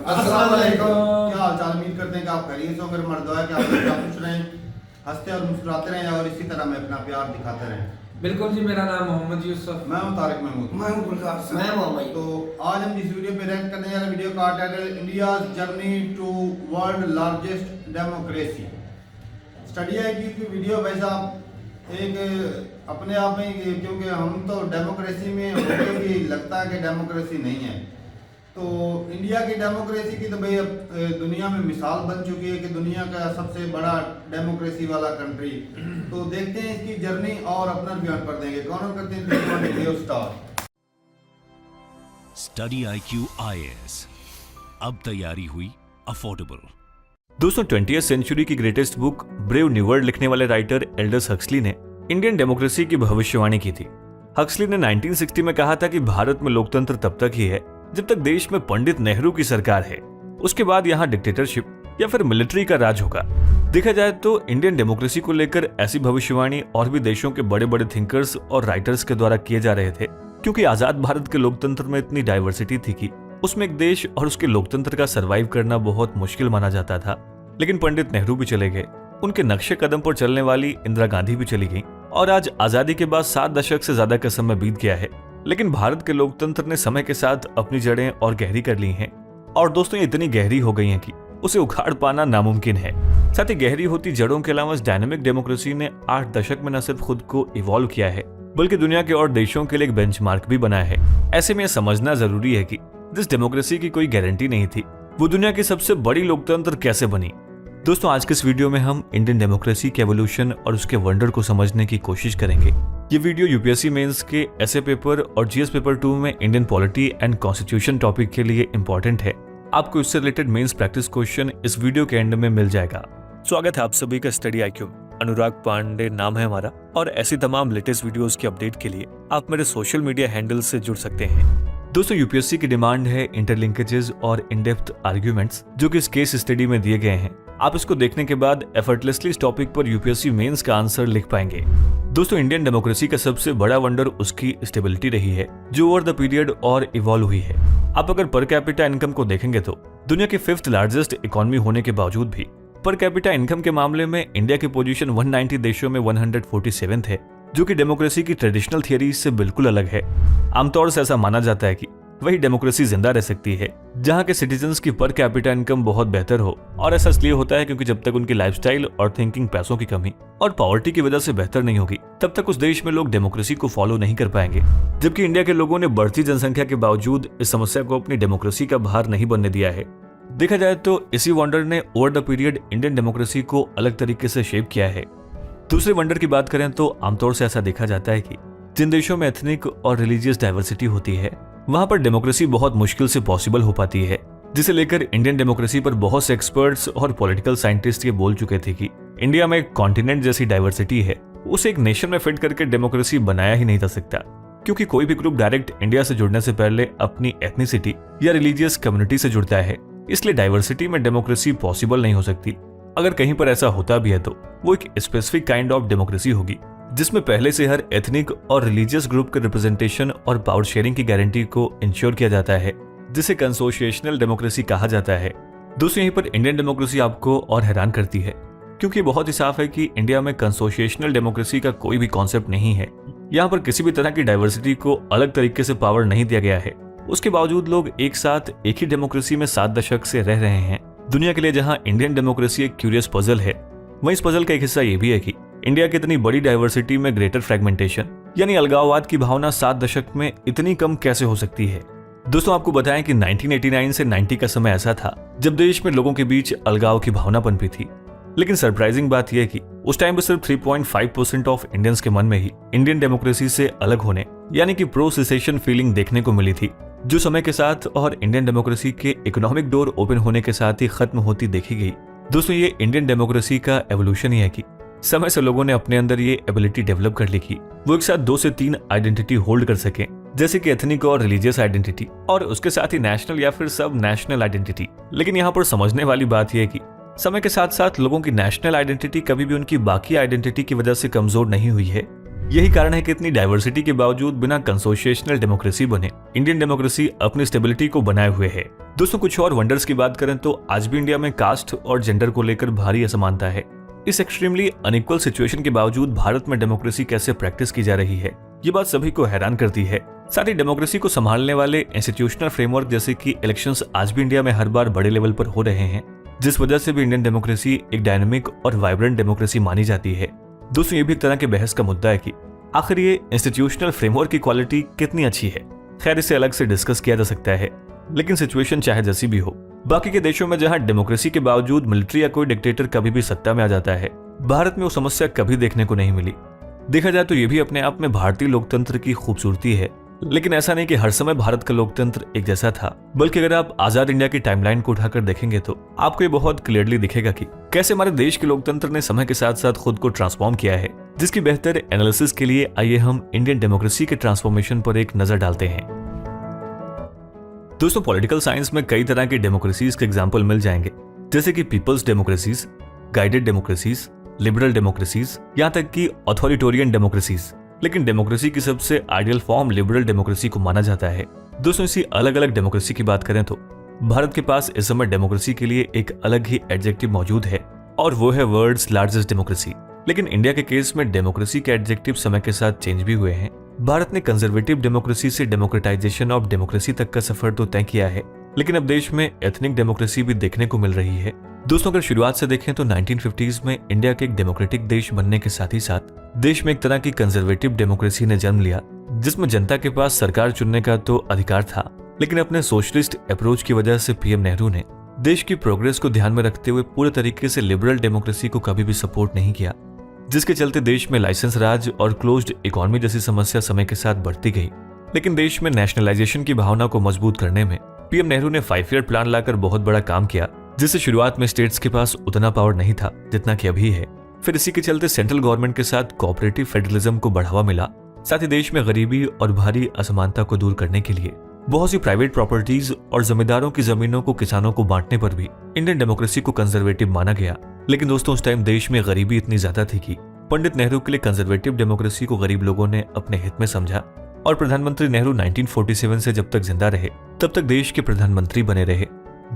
अस्सलाम वालेकुम। क्या हाल चाल, उम्मीद करते हैं कि आप खैरियत से होंगे। हमारी दुआ है कि आप लोग खुश रहें, हंसते और मुस्कुराते रहें और इसी तरह में अपना प्यार दिखाते रहें। बिल्कुल जी, मेरा नाम मोहम्मद यूसुफ। मैं हूं तारिक महमूद। मैं हूं गुलजार साहब। मैं मोहम्मद। तो आज हम जिस वीडियो पे रैंक करने जा रहे हैं, वीडियो का title India journey to world largest democracy. Study है कि वीडियो वैसा एक अपने आप में, क्योंकि हम तो डेमोक्रेसी में होके भी लगता है कि डेमोक्रेसी नहीं है। तो इंडिया की डेमोक्रेसी की तो भाई अब दुनिया में मिसाल बन चुकी है कि दुनिया का सबसे बड़ा डेमोक्रेसी वाला कंट्री। तो देखते हैं इसकी जर्नी और अपना बयान कर देंगे। कौन करते हैं स्टार। स्टडी IQ IAS, अब तैयारी हुई अफोर्डेबल। दोस्तों, 20वीं सेंचुरी की greatest book brave new world लिखने वाले राइटर एल्डस हक्सली ने इंडियन डेमोक्रेसी की भविष्यवाणी की थी। हक्सली ने 1960 में कहा था कि भारत में लोकतंत्र तब तक ही है जब तक देश में पंडित नेहरू की सरकार है, उसके बाद यहाँ डिक्टेटरशिप या फिर मिलिट्री का राज होगा। देखा जाए तो इंडियन डेमोक्रेसी को लेकर ऐसी भविष्यवाणी और भी देशों के बड़े बड़े थिंकर्स और राइटर्स के द्वारा किए जा रहे थे, क्योंकि आजाद भारत के लोकतंत्र में इतनी डाइवर्सिटी थी कि उसमें एक देश और उसके लोकतंत्र का सर्वाइव करना बहुत मुश्किल माना जाता था। लेकिन पंडित नेहरू भी चले गए, उनके नक्शे कदम पर चलने वाली इंदिरा गांधी भी चली गई और आज आजादी के बाद 7 दशक से ज्यादा का समय बीत गया है, लेकिन भारत के लोकतंत्र ने समय के साथ अपनी जड़ें और गहरी कर ली हैं। और दोस्तों, ये इतनी गहरी हो गई हैं कि उसे उखाड़ पाना नामुमकिन है। साथ ही गहरी होती जड़ों के अलावा इस डायनेमिक डेमोक्रेसी ने 8 दशक में न सिर्फ खुद को इवॉल्व किया है, बल्कि दुनिया के और देशों के लिए एक बेंचमार्क भी बनाया है। ऐसे में यह समझना जरूरी है कि जिस डेमोक्रेसी की कोई गारंटी नहीं थी, वो दुनिया की सबसे बड़ी लोकतंत्र कैसे बनी। दोस्तों, आज के इस वीडियो में हम इंडियन डेमोक्रेसी के एवोल्यूशन और उसके वंडर को समझने की कोशिश करेंगे। ये वीडियो यूपीएससी मेंस के एसए पेपर और जीएस पेपर 2 में Indian polity and constitution topic के लिए इंपॉर्टेंट है। आपको इससे रिलेटेड मेंस प्रैक्टिस क्वेश्चन इस वीडियो के एंड में मिल जाएगा। स्वागत है आप सभी का स्टडी IQ। अनुराग पांडे नाम है हमारा, और ऐसी तमाम लेटेस्ट वीडियोस की अपडेट के लिए आप मेरे सोशल मीडिया हैंडल से जुड़ सकते हैं। दोस्तों, यूपीएससी की डिमांड है इंटरलिंकेजेस और इन-डेप्थ आर्ग्यूमेंट्स, जो कि इस केस स्टडी में दिए गए हैं। आप इसको देखने के बाद एफर्टलेसली इस टॉपिक पर यूपीएससी मेंस का आंसर लिख पाएंगे। दोस्तों, इंडियन डेमोक्रेसी का सबसे बड़ा वंडर उसकी स्टेबिलिटी रही है, जो ओवर द पीरियड और इवॉल्व हुई है। आप अगर पर कैपिटा इनकम को देखेंगे तो दुनिया की 5th लार्जेस्ट इकोनॉमी होने के बावजूद भी पर कैपिटा इनकम के मामले में इंडिया की पोजीशन 190 देशों में 147th है, जो कि डेमोक्रेसी की ट्रेडिशनल थियरी से बिल्कुल अलग है। आमतौर से ऐसा माना जाता है कि वही डेमोक्रेसी जिंदा रह सकती है जहां के सिटीजन्स की पर कैपिटा इनकम बहुत बेहतर हो, और ऐसा इसलिए होता है क्योंकि जब तक उनकी लाइफस्टाइल और थिंकिंग पैसों की कमी और पॉवर्टी की वजह से बेहतर नहीं होगी, तब तक उस देश में लोग डेमोक्रेसी को फॉलो नहीं कर पाएंगे। जबकि इंडिया के लोगों ने बढ़ती जनसंख्या के बावजूद इस समस्या को अपनी डेमोक्रेसी का भार नहीं बनने दिया है। देखा जाए तो इसी वंडर ने over the period Indian democracy को अलग तरीके से शेप किया है। दूसरे वंडर की बात करें तो आमतौर से ऐसा देखा जाता है कि जिन देशों में एथनिक और रिलीजियस डाइवर्सिटी होती है, वहां पर डेमोक्रेसी बहुत मुश्किल से पॉसिबल हो पाती है, जिसे लेकर इंडियन डेमोक्रेसी पर बहुत से एक्सपर्ट्स और पॉलिटिकल साइंटिस्ट ये बोल चुके थे कि इंडिया में एक कॉन्टिनेंट जैसी डाइवर्सिटी है, उसे एक नेशन में फिट करके डेमोक्रेसी बनाया ही नहीं जा सकता, क्योंकि कोई भी ग्रुप डायरेक्ट इंडिया से जुड़ने से पहले अपनी एथनिसिटी या रिलीजियस कम्युनिटी से जुड़ता है। इसलिए डाइवर्सिटी में डेमोक्रेसी पॉसिबल नहीं हो सकती। अगर कहीं पर ऐसा होता भी है तो वो एक स्पेसिफिक काइंड ऑफ डेमोक्रेसी होगी, जिसमें पहले से हर एथनिक और रिलीजियस ग्रुप के रिप्रेजेंटेशन और पावर शेयरिंग की गारंटी को इंश्योर किया जाता है, जिसे कंसोशिएशनल डेमोक्रेसी कहा जाता है। दोस्तों, यहीं पर इंडियन डेमोक्रेसी आपको और हैरान करती है, क्योंकि बहुत ही साफ है कि इंडिया में कंसोशिएशनल डेमोक्रेसी का कोई भी कॉन्सेप्ट नहीं है। यहाँ पर किसी भी तरह की डाइवर्सिटी को अलग तरीके से पावर नहीं दिया गया है। उसके बावजूद लोग एक साथ एक ही डेमोक्रेसी में 7 दशक से रह रहे हैं। दुनिया के लिए जहाँ इंडियन डेमोक्रेसी एक क्यूरियस पजल है, वहीं इस पजल का एक हिस्सा ये भी है कि इंडिया की इतनी बड़ी डाइवर्सिटी में ग्रेटर फ्रेगमेंटेशन यानी अलगाववाद की भावना 7 दशक में इतनी कम कैसे हो सकती है। दोस्तों, आपको बताएं कि 1989 से 90 का समय ऐसा था जब देश में लोगों के बीच अलगाव की भावना पनपी थी। लेकिन सरप्राइजिंग बात यह है कि उस टाइम पर सिर्फ 3.5% ऑफ इंडियंस के मन में ही इंडियन डेमोक्रेसी से अलग होने यानी कि प्रो सेसेशन फीलिंग देखने को मिली थी, जो समय के साथ और इंडियन डेमोक्रेसी के इकोनॉमिक डोर ओपन होने के साथ ही खत्म होती देखी गई। दोस्तों, ये इंडियन डेमोक्रेसी का एवोल्यूशन ही है कि समय से लोगों ने अपने अंदर ये एबिलिटी डेवलप कर ली कि वो एक साथ 2 से 3 आइडेंटिटी होल्ड कर सके, जैसे कि एथनिक और रिलीजियस आइडेंटिटी और उसके साथ ही नेशनल या फिर सब नेशनल आइडेंटिटी। लेकिन यहाँ पर समझने वाली बात यह है कि समय के साथ साथ लोगों की नेशनल आइडेंटिटी कभी भी उनकी बाकी आइडेंटिटी की वजह से कमजोर नहीं हुई है। यही कारण है कि इतनी डाइवर्सिटी के बावजूद बिना कंसोशिएशनल डेमोक्रेसी बने इंडियन डेमोक्रेसी अपनी स्टेबिलिटी को बनाए हुए है। दोस्तों, कुछ और वंडर्स की बात करें तो आज भी इंडिया में कास्ट और जेंडर को लेकर भारी असमानता है। इस एक्सट्रीमली अनइक्वल सिचुएशन के बावजूद भारत में डेमोक्रेसी कैसे प्रैक्टिस की जा रही है, ये बात सभी को हैरान करती है। साथ ही डेमोक्रेसी को संभालने वाले इंस्टीट्यूशनल फ्रेमवर्क जैसे कि इलेक्शंस आज भी इंडिया में हर बार बड़े लेवल पर हो रहे हैं, जिस वजह से भी इंडियन डेमोक्रेसी एक डायनेमिक और वाइब्रेंट डेमोक्रेसी मानी जाती है। दोस्तों, ये भी एक तरह के बहस का मुद्दा है कि आखिर ये इंस्टीट्यूशनल फ्रेमवर्क की क्वालिटी कितनी अच्छी है। खैर, इसे अलग से डिस्कस किया जा सकता है, लेकिन सिचुएशन चाहे जैसी भी हो, बाकी के देशों में जहां डेमोक्रेसी के बावजूद मिलिट्री या कोई डिक्टेटर कभी भी सत्ता में आ जाता है, भारत में वो समस्या कभी देखने को नहीं मिली। देखा जाए तो ये भी अपने आप में भारतीय लोकतंत्र की खूबसूरती है। लेकिन ऐसा नहीं कि हर समय भारत का लोकतंत्र एक जैसा था, बल्कि अगर आप आजाद इंडिया की टाइमलाइन को उठाकर देखेंगे तो आपको ये बहुत क्लियरली दिखेगा कि कैसे हमारे देश के लोकतंत्र ने समय के साथ साथ खुद को ट्रांसफॉर्म किया है। जिसकी बेहतर एनालिसिस के लिए आइए हम इंडियन डेमोक्रेसी के ट्रांसफॉर्मेशन पर एक नजर डालते हैं। दोस्तों, पॉलिटिकल साइंस में कई तरह की डेमोक्रेसीज के एग्जाम्पल मिल जाएंगे, जैसे कि people's democracies, guided democracies, liberal democracies, यहाँ तक कि ऑथोरिटेरियन डेमोक्रेसीज। लेकिन डेमोक्रेसी की सबसे आइडियल फॉर्म लिबरल डेमोक्रेसी को माना जाता है। दोस्तों, इसी अलग अलग डेमोक्रेसी की बात करें तो भारत के पास इस समय डेमोक्रेसी के लिए एक अलग ही एडजेक्टिव मौजूद है, और वो है वर्ल्ड्स लार्जेस्ट डेमोक्रेसी। लेकिन इंडिया के केस में डेमोक्रेसी के एडजेक्टिव समय के साथ चेंज भी हुए हैं। भारत ने कंजर्वेटिव डेमोक्रेसी से डेमोक्रेटाइजेशन ऑफ डेमोक्रेसी तक का सफर तो तय किया है, लेकिन अब देश में एथनिक डेमोक्रेसी भी देखने को मिल रही है। दोस्तों, अगर शुरुआत से देखें तो 1950s में इंडिया के एक डेमोक्रेटिक देश बनने के साथ ही साथ देश में एक तरह की कंजर्वेटिव डेमोक्रेसी ने जन्म लिया, जिसमें जनता के पास सरकार चुनने का तो अधिकार था, लेकिन अपने सोशलिस्ट अप्रोच की वजह से पीएम नेहरू ने देश की प्रोग्रेस को ध्यान में रखते हुए पूरे तरीके से लिबरल डेमोक्रेसी को कभी भी सपोर्ट नहीं किया, जिसके चलते देश में लाइसेंस राज और क्लोज्ड इकोनॉमी जैसी समस्या समय के साथ बढ़ती गई। लेकिन देश में नेशनलाइजेशन की भावना को मजबूत करने में पीएम नेहरू ने 5 ईयर प्लान लाकर बहुत बड़ा काम किया, जिससे शुरुआत में स्टेट्स के पास उतना पावर नहीं था जितना कि अभी है। फिर इसी के चलते सेंट्रल गवर्नमेंट के साथ कोऑपरेटिव फेडरलिज्म को बढ़ावा मिला। साथ ही देश में गरीबी और भारी असमानता को दूर करने के लिए बहुत सी प्राइवेट प्रॉपर्टीज और जमींदारों की जमीनों को किसानों को बांटने पर भी इंडियन डेमोक्रेसी को कंजर्वेटिव माना गया। लेकिन दोस्तों, उस टाइम देश में गरीबी इतनी ज्यादा थी कि पंडित नेहरू के लिए कंजर्वेटिव डेमोक्रेसी को गरीब लोगों ने अपने हित में समझा, और प्रधानमंत्री नेहरू 1947 से जब तक जिंदा रहे तब तक देश के प्रधानमंत्री बने रहे।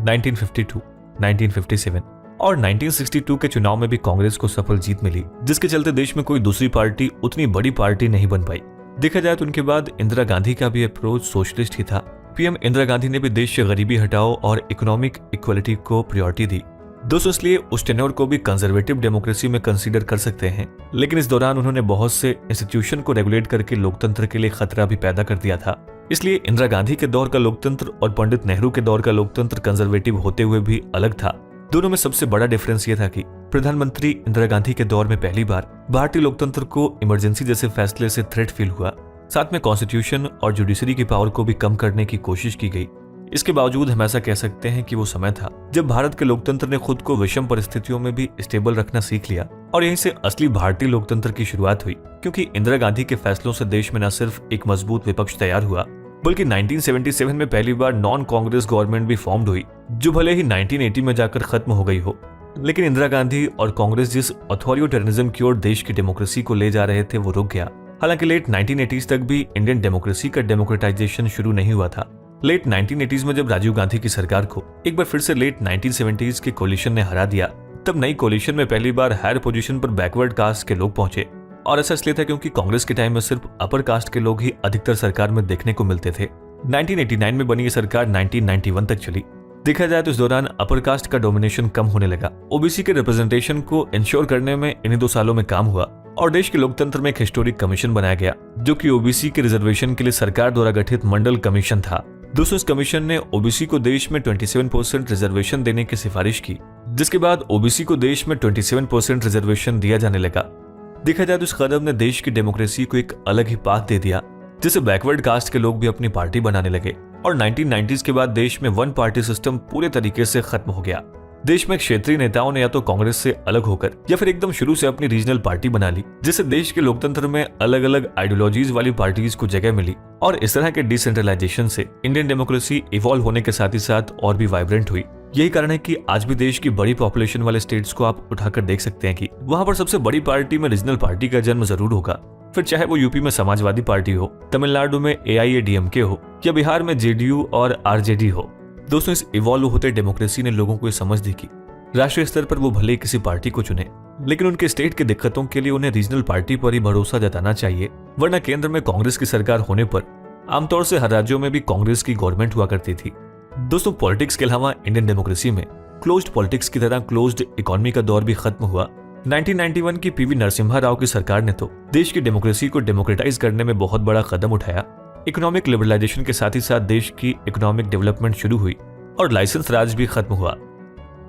1952, 1957 और 1962 के चुनाव में भी कांग्रेस को सफल जीत मिली, जिसके चलते देश में कोई दूसरी पार्टी उतनी बड़ी पार्टी नहीं बन पाई। देखा जाए तो उनके बाद इंदिरा गांधी का भी अप्रोच सोशलिस्ट ही था। पीएम इंदिरा गांधी ने भी देश से गरीबी हटाओ और इकोनॉमिक इक्वलिटी को प्रायोरिटी दी। दोस्तों, इसलिए उस टेन्योर को भी कंजर्वेटिव डेमोक्रेसी में कंसीडर कर सकते हैं। लेकिन इस दौरान उन्होंने बहुत से इंस्टीट्यूशन को रेगुलेट करके लोकतंत्र के लिए खतरा भी पैदा कर दिया था। इसलिए इंदिरा गांधी के दौर का लोकतंत्र और पंडित नेहरू के दौर का लोकतंत्र कंजर्वेटिव होते हुए भी अलग था। दोनों में सबसे बड़ा डिफरेंस ये था कि प्रधानमंत्री इंदिरा गांधी के दौर में पहली बार भारतीय लोकतंत्र को इमरजेंसी जैसे फैसले से थ्रेट फील हुआ। साथ में कॉन्स्टिट्यूशन और जुडिशरी की पावर को भी कम करने की कोशिश की गई। इसके बावजूद हम ऐसा कह सकते हैं कि वो समय था जब भारत के लोकतंत्र ने खुद को विषम परिस्थितियों में भी स्टेबल रखना सीख लिया, और यहीं से असली भारतीय लोकतंत्र की शुरुआत हुई। क्योंकि इंदिरा गांधी के फैसलों से देश में न सिर्फ एक मजबूत विपक्ष तैयार हुआ, बल्कि 1977 में पहली बार नॉन कांग्रेस गवर्नमेंट भी फॉर्म्ड हुई, जो भले ही 1980 में जाकर खत्म हो गई हो। लेकिन इंदिरा गांधी और कांग्रेस जिस अथॉरिटेरिज्म की ओर देश की डेमोक्रेसी को ले जा रहे थे वो रुक गया। हालांकि लेट 1980s तक भी इंडियन डेमोक्रेसी का डेमोक्रेटाइजेशन शुरू नहीं हुआ था। लेट 1980s में जब राजीव गांधी की सरकार को एक बार फिर से लेट 1970s के कोलिशन ने हरा दिया, तब नई कोलिशन में पहली बार हायर पोजीशन पर बैकवर्ड कास्ट के लोग पहुंचे। और ऐसा इसलिए था क्योंकि कांग्रेस के टाइम में सिर्फ अपर कास्ट के लोग ही अधिकतर सरकार में देखने को मिलते थे। 1989 में बनी ये सरकार 1991 तक चली। देखा जाए तो इस दौरान अपर कास्ट का डोमिनेशन कम होने लगा। ओबीसी के रिप्रेजेंटेशन को इंश्योर करने में इन्हीं 2 सालों में काम हुआ और देश के लोकतंत्र में एक हिस्टोरिक कमीशन बनाया गया, जो कि ओबीसी के रिजर्वेशन के लिए सरकार द्वारा गठित मंडल कमीशन था। दोस्तों, इस कमीशन ने ओबीसी को देश में 27% रिजर्वेशन देने की सिफारिश की, जिसके बाद ओबीसी को देश में 27% रिजर्वेशन दिया जाने लगा। देखा जाए तो इस कदम ने देश की डेमोक्रेसी को एक अलग ही पाथ दे दिया, जिससे बैकवर्ड कास्ट के लोग भी अपनी पार्टी बनाने लगे। और 1990s के बाद देश में 1 पार्टी सिस्टम पूरे तरीके से खत्म हो गया। देश में क्षेत्रीय नेताओं ने या तो कांग्रेस से अलग होकर या फिर एकदम शुरू से अपनी रीजनल पार्टी बना ली, जिससे देश के लोकतंत्र में अलग अलग आइडियोलॉजीज वाली पार्टीज को जगह मिली। और इस तरह के डिसेंट्रलाइजेशन से इंडियन डेमोक्रेसी इवॉल्व होने के साथ ही साथ और भी वाइब्रेंट हुई। यही कारण है कि आज भी देश की बड़ी पॉपुलेशन वाले स्टेट्स को आप उठाकर देख सकते हैं कि वहां पर सबसे बड़ी पार्टी में रीजनल पार्टी का जन्म जरूर होगा, फिर चाहे वो यूपी में समाजवादी पार्टी हो, तमिलनाडु में AIADMK हो या बिहार में JDU और RJD हो। दोस्तों, इस इवॉल्व होते डेमोक्रेसी ने लोगों को ये समझ दी कि राष्ट्रीय स्तर पर वो भले ही किसी पार्टी को चुने, लेकिन उनके स्टेट की दिक्कतों के लिए उन्हें रीजनल पार्टी पर ही भरोसा जताना चाहिए, वरना केंद्र में कांग्रेस की सरकार होने पर आमतौर से हर राज्यों में भी कांग्रेस की गवर्नमेंट हुआ करती थी। दोस्तों, पॉलिटिक्स के अलावा इंडियन डेमोक्रेसी में क्लोज्ड पॉलिटिक्स की तरह क्लोज्ड इकोनॉमी का दौर भी खत्म हुआ। 1991 की PV नरसिम्हा राव की सरकार ने तो देश की डेमोक्रेसी को डेमोक्रेटाइज करने में बहुत बड़ा कदम उठाया। इकोनॉमिक लिबरलाइजेशन के साथ ही साथ देश की इकोनॉमिक डेवलपमेंट शुरू हुई और लाइसेंस राज भी खत्म हुआ।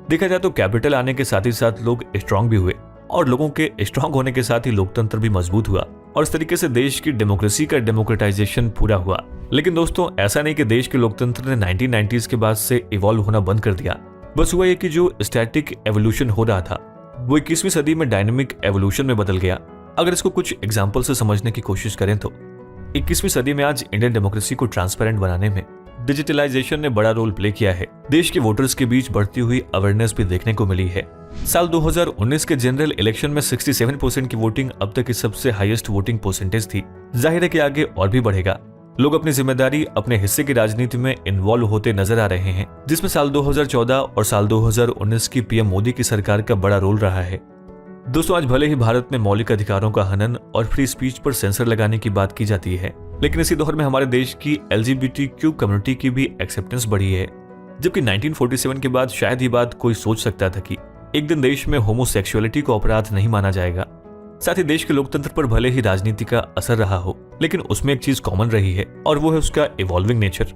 देखा जाए तो कैपिटल आने के साथ ही साथ लोग स्ट्रांग भी हुए और लोगों के स्ट्रांग होने के साथ ही लोकतंत्र भी मजबूत हुआ और इस तरीके से देश की डेमोक्रेसी का डेमोक्रेटाइजेशन पूरा हुआ। लेकिन दोस्तों, ऐसा नहीं कि देश के लोकतंत्र ने 1990s के बाद से इवॉल्व होना बंद कर दिया। बस हुआ ये कि जो स्टैटिक एवोल्यूशन हो रहा था वो 21वीं सदी में डायनेमिक एवोल्यूशन में बदल गया। अगर इसको कुछ एग्जाम्पल से समझने की कोशिश करें तो 21वीं सदी में आज इंडियन डेमोक्रेसी को ट्रांसपेरेंट बनाने में डिजिटलाइजेशन ने बड़ा रोल प्ले किया है। देश के वोटर्स के बीच बढ़ती हुई अवेयरनेस भी देखने को मिली है। साल 2019 के जनरल इलेक्शन में 67% की वोटिंग अब तक की सबसे हाईएस्ट वोटिंग परसेंटेज थी। जाहिर है कि आगे और भी बढ़ेगा। लोग अपनी जिम्मेदारी, अपने हिस्से की राजनीति में इन्वॉल्व होते नजर आ रहे हैं, जिसमें साल 2014 और साल 2019 की PM मोदी की सरकार का बड़ा रोल रहा है। दोस्तों, आज भले ही भारत में मौलिक अधिकारों का हनन और फ्री स्पीच पर सेंसर लगाने की बात की जाती है, लेकिन इसी दौर में हमारे देश की LGBTQ कम्युनिटी की भी एक्सेप्टेंस बढ़ी है। जबकि 1947 के बाद शायद ही बात कोई सोच सकता था कि एक दिन देश में होमोसेक्सुअलिटी को अपराध नहीं माना जाएगा। साथ ही देश के लोकतंत्र पर भले ही राजनीति का असर रहा हो, लेकिन उसमें एक चीज कॉमन रही है और वो है उसका इवॉल्विंग नेचर।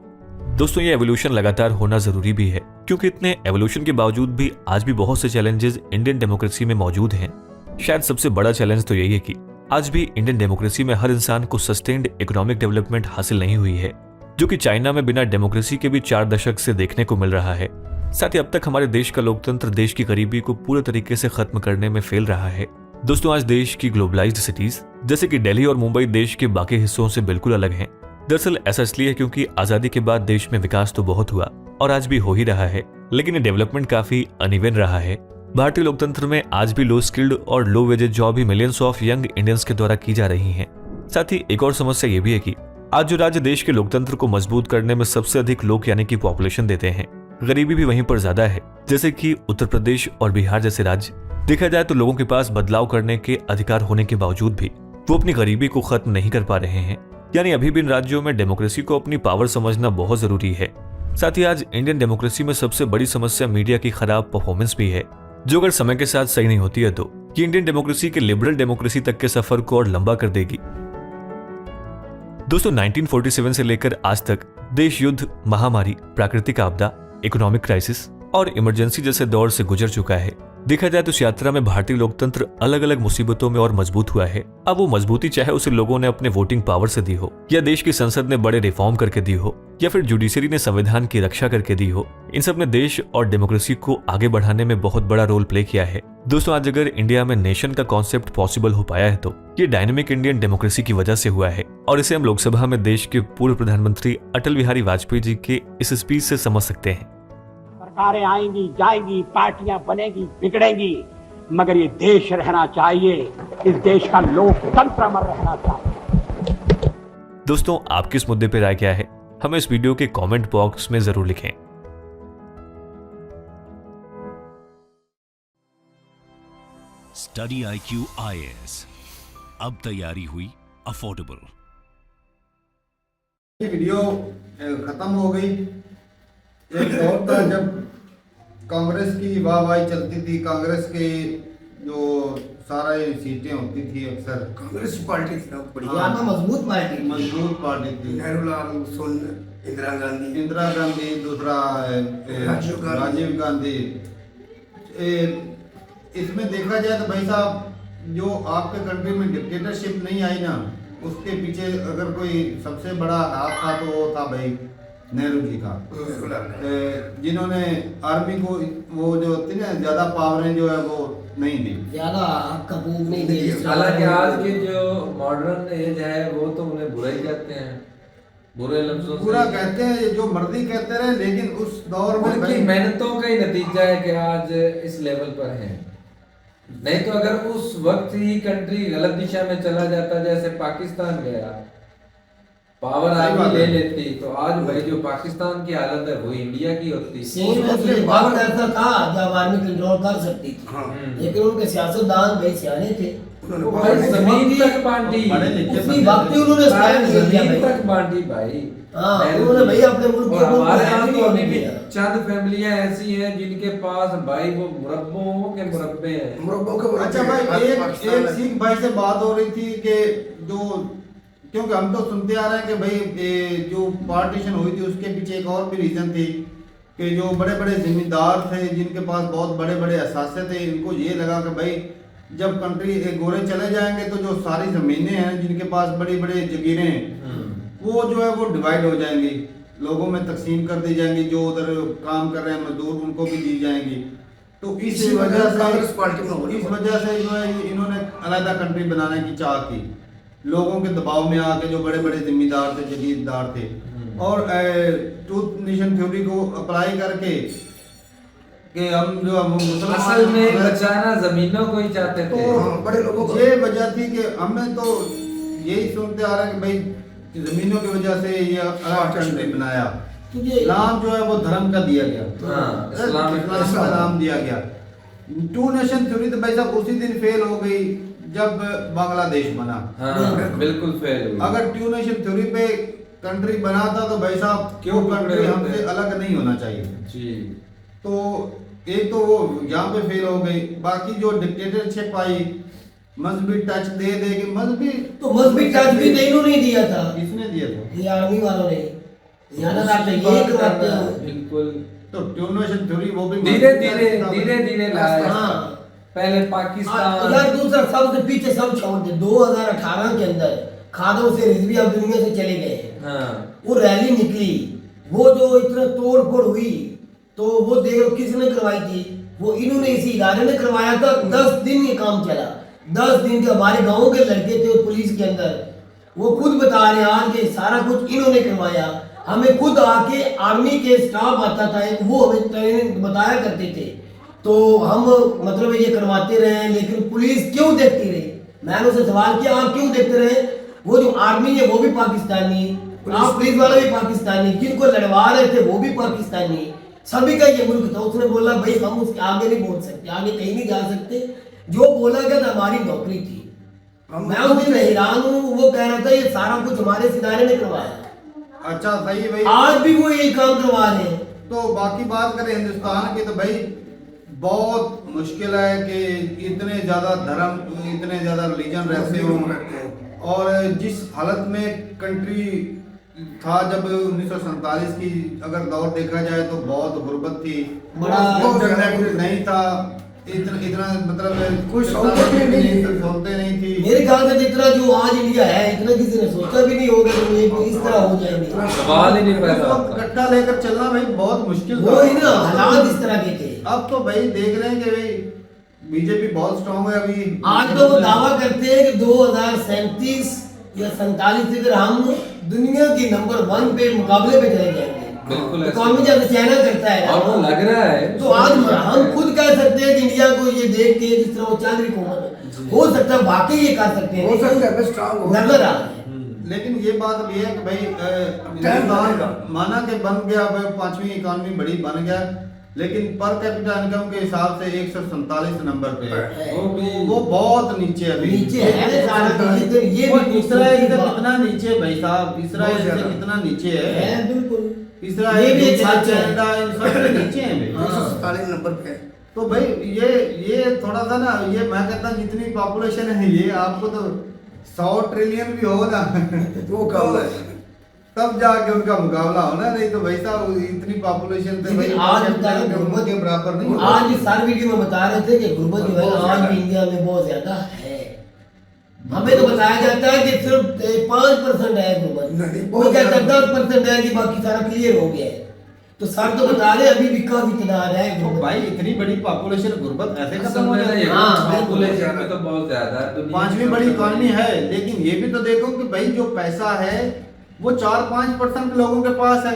दोस्तों, ये एवोल्यूशन लगातार होना जरूरी भी है, क्योंकि इतने एवोल्यूशन के बावजूद भी आज भी बहुत से चैलेंजेस इंडियन डेमोक्रेसी में मौजूद हैं। शायद सबसे बड़ा चैलेंज तो यही है कि आज भी इंडियन डेमोक्रेसी में हर इंसान को सस्टेन्ड इकोनॉमिक डेवलपमेंट हासिल नहीं हुई है, जो कि चाइना में बिना डेमोक्रेसी के भी 4 दशक से देखने को मिल रहा है। साथ ही अब तक हमारे देश का लोकतंत्र देश की गरीबी को पूरे तरीके से खत्म करने में फेल रहा है। दोस्तों, आज देश की ग्लोबलाइज्ड सिटीज जैसे कि दिल्ली और मुंबई देश के बाकी हिस्सों से बिल्कुल अलग हैं। दरअसल ऐसा इसलिए है क्योंकि आजादी के बाद देश में विकास तो बहुत हुआ और आज भी हो ही रहा है, लेकिन ये डेवलपमेंट काफी अनइवन रहा है। भारतीय लोकतंत्र में आज भी लो स्किल्ड और लो वेजेज जॉब भी मिलियंस ऑफ यंग इंडियंस के द्वारा की जा रही हैं। साथ ही एक और समस्या ये भी है कि आज जो राज्य देश के लोकतंत्र को मजबूत करने में सबसे अधिक लोग यानी कि पॉपुलेशन देते हैं, गरीबी भी वहीं पर ज्यादा है, जैसे कि उत्तर प्रदेश और बिहार जैसे राज्य। देखा जाए तो लोगों के पास बदलाव करने के अधिकार होने के बावजूद भी वो अपनी गरीबी को खत्म नहीं कर पा रहे हैं। यानी अभी भी इन राज्यों में डेमोक्रेसी को अपनी पावर समझना बहुत जरूरी है। साथ ही आज इंडियन डेमोक्रेसी में सबसे बड़ी समस्या मीडिया की खराब परफॉर्मेंस भी है, जो अगर समय के साथ सही नहीं होती है तो ये इंडियन डेमोक्रेसी के लिबरल डेमोक्रेसी तक के सफर को और लंबा कर देगी। दोस्तों, 1947 से लेकर आज तक देश युद्ध, महामारी, प्राकृतिक आपदा, इकोनॉमिक क्राइसिस और इमरजेंसी जैसे दौर से गुजर चुका है। देखा जाए तो इस यात्रा में भारतीय लोकतंत्र अलग अलग मुसीबतों में और मजबूत हुआ है। अब वो मजबूती चाहे उसे लोगों ने अपने वोटिंग पावर से दी हो, या देश की संसद ने बड़े रिफॉर्म करके दी हो, या फिर जुडिशरी ने संविधान की रक्षा करके दी हो, इन सब ने देश और डेमोक्रेसी को आगे बढ़ाने में बहुत बड़ा रोल प्ले किया है। दोस्तों, आज अगर इंडिया में नेशन का कॉन्सेप्ट पॉसिबल हो पाया है तो ये डायनेमिक इंडियन डेमोक्रेसी की वजह से हुआ है, और इसे हम लोकसभा में देश के पूर्व प्रधानमंत्री अटल बिहारी वाजपेयी जी के इस स्पीच से समझ सकते हैं। सरकारें आएंगी, जाएंगी, पार्टियां बनेगी, बिगड़ेंगी, मगर ये देश रहना चाहिए। इस देश का लोकतंत्र अमर रहना चाहिए। दोस्तों, आपकी इस मुद्दे पर राय क्या है, हमें इस वीडियो के कमेंट बॉक्स में जरूर लिखें। स्टडी IQ IAS, अब तैयारी हुई अफोर्डेबल। ये वीडियो खत्म हो गई। एक दौर था जब कांग्रेस की वाहवाही चलती थी, कांग्रेस के जो सारा सीटें होती थी अक्सर कांग्रेस पार्टी थी हाँ, मजबूत पार्टी थी। नेहरूलाल, इंदिरा गांधी, दूसरा राजीव गांधी। इसमें देखा जाए तो भाई साहब, जो आपके कंट्री में डिक्टेटरशिप नहीं आई ना, उसके पीछे अगर कोई सबसे बड़ा हाथ था तो वो था भाई नेहरू जी का, जिन्होंने आर्मी को वो जो होती ना ज्यादा पावरें जो है वो नहीं दी, ज्यादा कबूल नहीं दी। हालांकि आज के जो मॉडर्न एज है वो तो उन्हें बुरा ही कहते हैं, बुरे लफ्जों से पूरा कहते हैं, जो मर्जी कहते रहे, लेकिन उस दौर में उनकी मेहनतों का ही नतीजा है कि आज इस लेवल पर हैं। नहीं तो अगर उस वक्त ही कंट्री गलत दिशा में चला जाता, जैसे पाकिस्तान गया, पावर सही आर्मी बात ले है। लेती, तो आज भाई जो पाकिस्तान की हालत है वो इंडिया की होती। सेम ऐसे वक्त ऐसा था जब आर्मी कंट्रोल कर सकती थी, हाँ लेकिन उनके सियासतदान भाई सियाने थे, उन्होंने वो बाहर भाई नहीं जमीन तक बांटी, पढ़े लिखे उसी बंदे वक्त ही थे। उन्होंने स्टैंड ले लिया जमीन भाई। तक बांटी भाई। हाँ, नेहरू उन्होंने जी। भाई अपने मुल्क के और मुल्क हमारे को यहाँ नहीं तो होने अभी भी दिया। चंद फैमिलियां ऐसी हैं जिनके पास भाई वो मुरब्बों के मुरब्बे हैं। मुरब्बों के अच्छा भाई, एक सिख भाई से बात हो रही थी कि जो, क्योंकि हम तो सुनते आ रहे हैं कि भाई जो पार्टीशन हुई थी उसके पीछे एक और भी रीजन थी कि जो बड़े बड़े जिम्मेदार थे जिनके पास बहुत बड़े बड़े असासे थे, इनको ये लगा कि भाई जब कंट्री गोरे चले जाएंगे तो जो सारी जमीनें हैं जिनके पास बड़ी बड़ी जगीरें हैं वो जो है वो डिवाइड हो जाएंगी, लोगों में तकसीम कर दी जाएंगी, जो उधर काम कर रहे हैं मजदूर उनको भी दी जाएंगी। तो इस इसी वजह वजह से कांग्रेस पार्टी में हो रहा इस वजह से जो है इन्होंने अलग कंट्री बनाने की चाह की, लोगों के दबाव में आके जो बड़े बड़े जिम्मेदार थे, जगीरदार थे, और टू नेशन थ्योरी को अप्लाई करके कि हम जो असल में बचाना जमीनों को ही चाहते थे। तो हाँ, बड़े लोगों को। ये वजह थी कि हमने तो यही सुनते आ रहे हैं कि भाई जमीनों की वजह से ये अलग कंट्री बनाया, क्योंकि नाम जो है वो धर्म का दिया गया, हाँ, इस्लाम का नाम दिया गया। टू नेशन थ्योरी तो भाई साहब उसी दिन फेल हो गई जब बांग्लादेश बना। हाँ बिल्कुल फेल हुई। अगर टू नेशन थ्योरी पे कंट्री बना था तो भाई साहब क्यों क्यों टुकड़े कंट्री होते हमसे हैं? अलग नहीं होना चाहिए। जी। तो एक तो वो यहाँ पे फेल हो गई, बाकी जो डिक्टेटरशिप आई मजहबी टच दे दे के मजहबी, तो मजहबी टच भी नहीं उन्होंने दिया था, किसने दिया था? ये आर्मी वालों ने। यानी आप ये करवाते हो। बिल्कुल। तो टू नेशन थ्योरी वो भी धीरे धीरे लाया। हाँ। पहले यार पाकिस्तान, दूसरा सबसे पीछे सब छोड़ दे, 2018 के अंदर खादों से रिजवी अब दुनिया से चले गए। हाँ वो रैली निकली, वो जो इतना तोड़ फोड़ हुई, तो वो देख लो किसने करवाई थी, वो इन्होंने इसी इदारे ने करवाया था। 10 दिन ये काम चला, 10 दिन के हमारे गांव के लड़के थे पुलिस के अंदर, वो खुद बता रहे हैं आज के सारा कुछ इन्होंने करवाया। हमें खुद आके आर्मी के स्टाफ आता था एक, वो हमें ट्रेनिंग बताया करते थे, तो हम मतलब ये करवाते रहे, लेकिन पुलिस क्यों देखती रही? मैंने उसे सवाल किया आप क्यों देखते रहे? वो जो आर्मी है वो भी पाकिस्तानी, आप पुलिस वाले भी पाकिस्तानी, जिनको लड़वा रहे थे वो भी पाकिस्तानी, सभी का ये मुल्क था। उसने बोला भाई हम उसके आगे नहीं बोल सकते, आगे कहीं नहीं जा सकते, जो बोला गया था हमारी नौकरी थी। मैं उस दिन हैरान हूँ, वो कह रहा था ये सारा कुछ हमारे सितारे ने करवाया। अच्छा सही है भाई। आज भी वो यही काम करवा रहे हैं। तो बाकी बात करें हिंदुस्तान की तो भाई बहुत मुश्किल है कि इतने ज्यादा धर्म, इतने ज्यादा रिलीजन रहते हो, और जिस हालत में कंट्री था जब 1947 की अगर दौर देखा जाए तो बहुत गुर्बत थी, बड़ा इंटरनेट नहीं था, इतना मतलब कोई सहूलतें नहीं थी। सहूलतें नहीं थी। मेरे ख्याल से जितना जो आज इंडिया है इतना किसी ने सोचा भी नहीं होगा कि ये इस तरह हो जाएंगे। सवाल ही नहीं उस पैदा वक्त होता। कट्टा लेकर चलना भाई बहुत मुश्किल वो ही ना हालात इस तरह के थे। अब तो भाई देख रहे हैं कि भाई बीजेपी बहुत स्ट्रांग है अभी। आज तो वो दावा करते हैं कि 2037 या 47 अगर हम दुनिया की नंबर 1 पे मुकाबले पे चले जाएंगे, बिल्कुल ऐसे। इकोनॉमी जैसे चाइना करता है और वो ना, लग रहा है तो आज हम खुद कह सकते हैं कि इंडिया को ये देख के जिस तरह वो चल रही हुकूमत हो सकता है वाकई ये कर सकते हैं, हो सकता है स्ट्रांग हो। नजर आ रहा है। लेकिन ये बात अब ये है कि भाई हिंदुस्तान माना के बन गया, भाई 5वीं इकोनॉमी बड़ी बन गया, लेकिन पर कैपिटा इनकम के हिसाब से 147 नंबर पे है। वो भी वो बहुत नीचे है अभी। नीचे है सारा चीज़, तो ये वो भी इसराइल से बात कितना नीचे है भाई साहब, इसराइल बहुत से ज्यादा। कितना नीचे है। है बिल्कुल। इसराइल ये भी एक दुनिया, सच है। कनाडा, इन सब से नीचे हैं भाई। 147 नंबर पे है। तो भाई ये थोड़ा सा ना, ये मैं कहता हूँ जितनी पॉपुलेशन है ये आपको तो 100 ट्रिलियन भी हो ना वो कम है। तब जाके उनका मुकाबला होना, नहीं तो भाई साहब इतनी पॉपुलेशन पे भाई लेकिन आज गुर्बत के बराबर नहीं होगा। आज इस सारी वीडियो में बता रहे थे कि गुर्बत जो है ना आज भी इंडिया में बहुत ज्यादा है। हमें तो बताया जाता है कि सिर्फ 5% है गुर्बत, नहीं, वो बहुत कहता है ज्यादा। 10% है कि बाकी सारा क्लियर हो गया है। तो सर तो बता रहे अभी भी काफी तादाद है तो गुर्बत। भाई इतनी बड़ी पॉपुलेशन गुर्बत ऐसे असल खत्म हो में ना ये जाएगी। हाँ, पॉपुलेशन में तो बहुत ज्यादा है। दुनिया 5वीं की बड़ी सबसे इकोनॉमी है, लेकिन ये भी तो देखो कि भाई जो पैसा है वो 4-5% लोगों के पास है।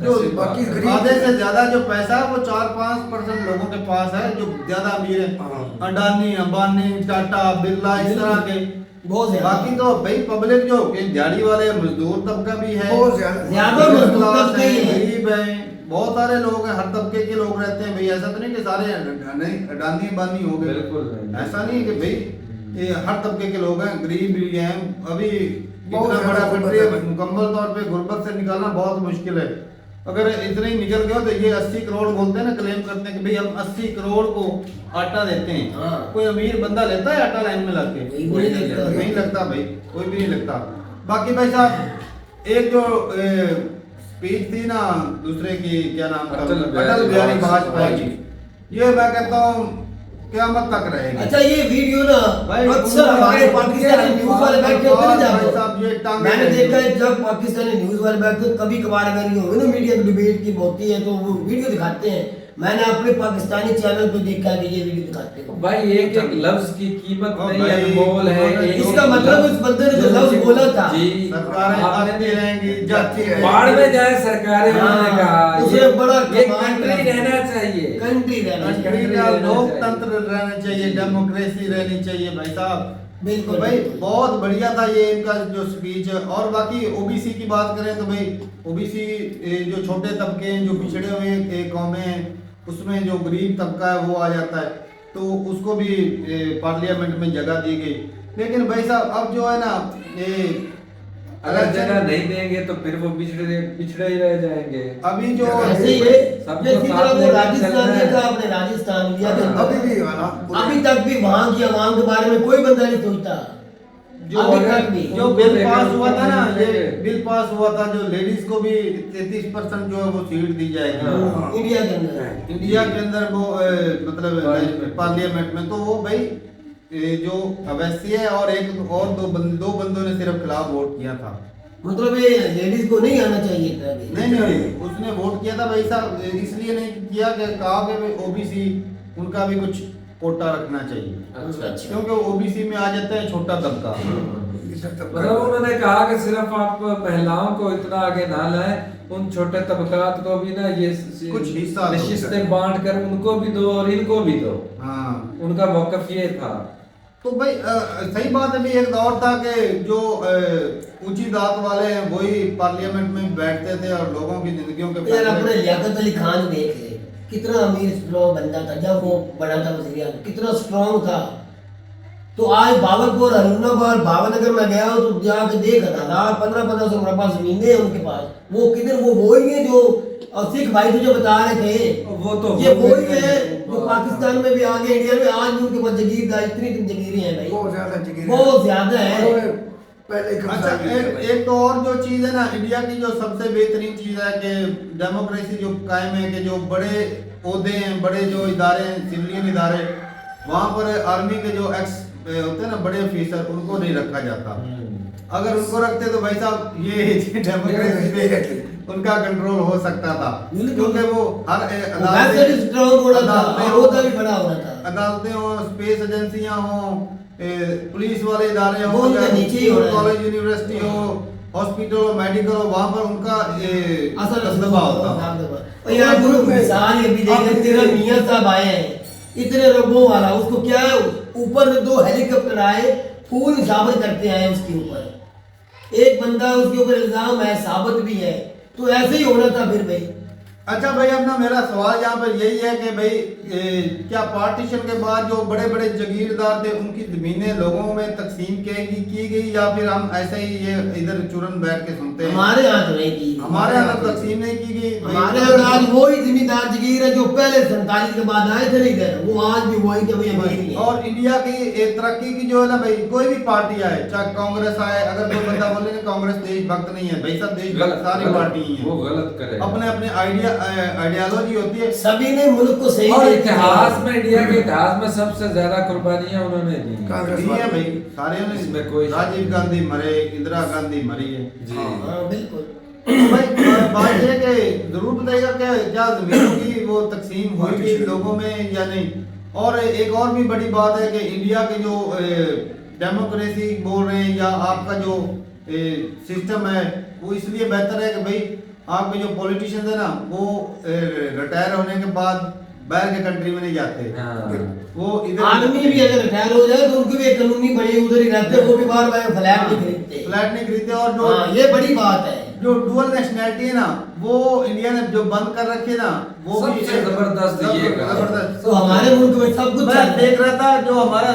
जो बाकी गरीब आधे से ज्यादा जो पैसा है वो 4-5% लोगों के पास है जो ज्यादा अमीर है। हाँ। अडानी, अंबानी, टाटा, बिरला, इस तरह के। बहुत ज्यादा। बाकी तो भाई पब्लिक जो दिहाड़ी वाले मजदूर तबका भी है, बहुत ज्यादा। ज्यादा मिडिल मजदूर क्लास तबके है, ही है। गरीब है, बहुत सारे लोग हैं, हर तबके के लोग रहते हैं भाई। ऐसा तो नहीं कि सारे अडानी अंबानी हो गए, बिल्कुल नहीं। ऐसा नहीं कि भाई ये हर तबके के लोग हैं, गरीब भी हैं। अभी बहुत इतना बड़ा ज्यादा कंट्री है, गुर्बत है। मुकम्मल तौर पे गुर्बत से निकालना बहुत मुश्किल है। अगर इतने ही निकल गए हो तो ये 80 करोड़ बोलते हैं ना, क्लेम करते हैं कि भाई हम 80 करोड़ को आटा देते हैं। हाँ। कोई अमीर बंदा लेता है आटा लाइन में लग के? कोई नहीं लेता। नहीं लगता भाई, कोई भी नहीं लगता। बाकी भाई साहब एक जो स्पीच थी ना दूसरे की, क्या नाम था, अटल बिहारी वाजपेयी की, ये मैं कहता हूँ क़यामत तक रहेगी। अच्छा ये वीडियो ना भाई, अक्सर हमारे पाकिस्तानी न्यूज वाले बैठते होते ना भाई जब, साहब, ये टांगे मैंने हैं। देखा है जब पाकिस्तानी न्यूज वाले बैठते हैं, कभी कभार अगर ये हो ना मीडिया की डिबेट की होती है तो वो वीडियो दिखाते हैं। मैंने अपने पाकिस्तानी चैनल पे देखा है कि ये वीडियो दिखाते हैं। भाई एक एक लफ्ज की कीमत हाँ नहीं, भाई, अनमोल है। एक इसका एक मतलब लफ्ज उस बंदे ने जो लफ्ज बोला था, जी, सरकारें आपने आती रहेंगी, जाती रहेंगी। बाढ़ में जाए सरकारें, उन्होंने हाँ, कहा उसे ये बड़ा ये कमाल कंट्री लगा। रहना चाहिए, कंट्री रहना चाहिए। कंट्री कंट्री का रहना लोकतंत्र रहना चाहिए, डेमोक्रेसी रहनी चाहिए भाई साहब। बिल्कुल, तो भाई बिल्कुल। बहुत बढ़िया था ये इनका जो स्पीच है। और बाकी ओबीसी की बात करें तो भाई ओबीसी जो छोटे तबके हैं, जो पिछड़े हुए कौमें हैं, उसमें जो गरीब तबका है वो आ जाता है, तो उसको भी पार्लियामेंट में जगह दी गई। लेकिन भाई साहब अब जो है ना ये अगर जगह नहीं देंगे तो फिर वो पिछड़े ही रह जाएंगे। अभी जो ऐसे ही है सबको जैसी साथ तरह वो लेकर राजस्थान चलना है। देखा आपने, राजस्थान लिया अभी भी हालात अभी तक भी वहाँ की आवाम के बारे में कोई बंदा नहीं सोचता। जो अभी तक भी जो बिल पास हुआ था ना, ये बिल पास हुआ था जो लेडीज को भी 33% जो है वो सीट दी जाएगी हाँ। इंडिया के अंदर। इंडिया के अंदर वो मतलब पार्लियामेंट में। तो वो भाई जो अवैसी है और एक और दो बंदों ने सिर्फ खिलाफ वोट किया था। मतलब ये लेडीज को नहीं आना चाहिए था अभी। नहीं, उसने वोट किया था भाई साहब, इसलिए नहीं किया कि कहा कि ओबीसी उनका भी कुछ कोटा रखना चाहिए, अच्छा क्योंकि ओबीसी में आ जाता है छोटा तबका। मतलब उन्होंने कहा कि सिर्फ आप महिलाओं को इतना आगे ना लाएं, उन छोटे तबकात को भी ना ये कुछ हिस्सा दो। नशिस्तें बांट कर उनको भी दो और इनको भी दो। हाँ उनका मौकफ ये था। तो भाई सही बात है। भी एक दौर था कि जो ऊंची दांत वाले हैं वही पार्लियामेंट में बैठते थे और लोगों की जिंदगियों के यार अपने फैसले। लियाकत अली खान देख ले, कितना अमीर स्ट्रॉन्ग बंदा था जब वो बना था वज़ीर आज़म, कितना स्ट्रॉन्ग था। तो आज बावलपुर, हरुणाबाद, भावनगर में गया हूँ तो जाके देख 1500 मुरब्बा जमीनें हैं उनके पास। वो किधर, वो वही है जो सिख भाई तुझे बता रहे थे, वो तो ये वही है जो पाकिस्तान में भी आगे, इंडिया में आज भी उनके पास जगीरदार, इतनी जगीरें हैं भाई, बहुत ज्यादा जगह बहुत ज्यादा है। पहले अच्छा एक तो और जो चीज है ना, इंडिया की जो सबसे बेहतरीन चीज है कि डेमोक्रेसी जो कायम है, कि जो बड़े ओहदे हैं, बड़े जो इदारे हैं, सिविलियन इदारे, वहाँ पर आर्मी के जो एक्स होते हैं ना बड़े ऑफिसर, उनको नहीं रखा जाता। अगर उनको रखते तो भाई साहब ये डेमोक्रेसी पे उनका कंट्रोल हो सकता था, क्योंकि वो हर अदालतें हो, स्पेस एजेंसियां हो, पुलिस वाले इदारे हो, कॉलेज यूनिवर्सिटी हो, हॉस्पिटल हो, मेडिकल हो, वहाँ पर उनका दबदबा होता। यार मिसाल ये भी देख, तेरा मियां साहब आए हैं इतने रबों वाला, उसको क्या है ऊपर से 2 हेलीकॉप्टर आए, फूल साबित करते आए उसके ऊपर, एक बंदा उसके ऊपर इल्जाम है, साबित भी है, तो ऐसे ही होना था फिर भाई। अच्छा भाई, अपना मेरा सवाल यहाँ पर यही है कि भाई क्या पार्टीशन के बाद जो बड़े बड़े जागीरदार थे उनकी जमीनें लोगों में तकसीम की गई या फिर हम ऐसे ही ये इधर चुरन बैठ के सुनते हैं? हमारे यहाँ तो नहीं की, हमारे यहाँ तो तकसीम नहीं की गई। हमारे यहाँ आज वही जमींदार जागीर है जो पहले 47 के बाद आए थे इधर, वो आज भी वही के वही अमीर ही है। और इंडिया की तरक्की की जो है ना भाई, कोई भी पार्टी आए, चाहे कांग्रेस आए, अगर कोई बंदा बोले ना कांग्रेस देशभक्त नहीं है, भाई सब देशभक्त सारी पार्टी ही वो है, गलत करेगा। अपने अपने आइडियालॉजी होती है। सभी ने मुल्क को सही और नहीं इतिहास किया। में, इंडिया के इतिहास में सबसे ज्यादा कुर्बानियां उन्होंने दी। दी है भाई सारे ने, इसमें कोई राजीव गांधी मरे, इंदिरा गांधी मरी है। जी हाँ बिल्कुल। तो भाई बात ये कि जरूर बताइएगा कि क्या जमीनों की वो तकसीम हुई थी लोगों में या नहीं। और एक और भी बड़ी बात है कि इंडिया के जो डेमोक्रेसी बोल रहे हैं या आपका जो सिस्टम है वो इसलिए बेहतर है कि भाई आपके जो पॉलिटिशियंस है ना वो रिटायर होने के बाद बाहर के कंट्री में नहीं जाते, वो इधर आदमी भी अगर रिटायर हो जाए तो उनको भी एक कानूनी बने उधर ही रहते, वो भी बार बार फ्लैट नहीं खरीदते। फ्लैट नहीं खरीदते। और जो ये बड़ी बात है। जो डुअल नेशनैलिटी है ना वो इंडिया ने जो बंद कर रखी है ना वो भी सबसे जबरदस्त ये है। जबरदस्त। तो हमारे मुल्क में सब कुछ मैं देख रहा था जो हमारा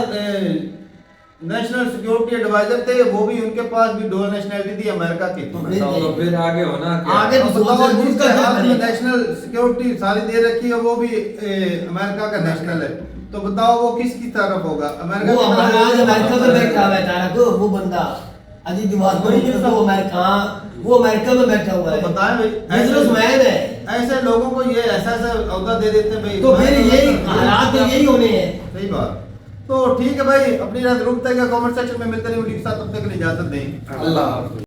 नेशनल सिक्योरिटी एडवाइजर थे वो भी उनके पास भी डुअल नेशनैलिटी थी अमेरिका की। तो फिर आगे होना क्या? आगे अब तो बताओ सोचो जिसके उसका क्या हाथ में बनेगा। नेशनल सिक्योरिटी सारी दे रखी है वो भी अमेरिका का नेशनल है, तो बताओ वो किसकी तरफ होगा? अमेरिका वो की तरफ हमारा आज होगा। अमेरिका में बैठा हुआ है तारा को, वो बंदा अजीत दिवार वही है सब। वो अमेरिका में बैठा हुआ है। तो बताएं भाई बिजनेसमैन है। ऐसे लोगों को ये ऐसा औहदा दे देते हैं भाई। तो फिर यही हालात तो यही होने हैं। सही बात। तो ठीक है भाई, अपनी रात रुकते हैं, कमेंट सेक्शन में मिलते हैं वीडियो के साथ, तब तक के लिए इजाजत दें। अल्लाह हाफ़िज़।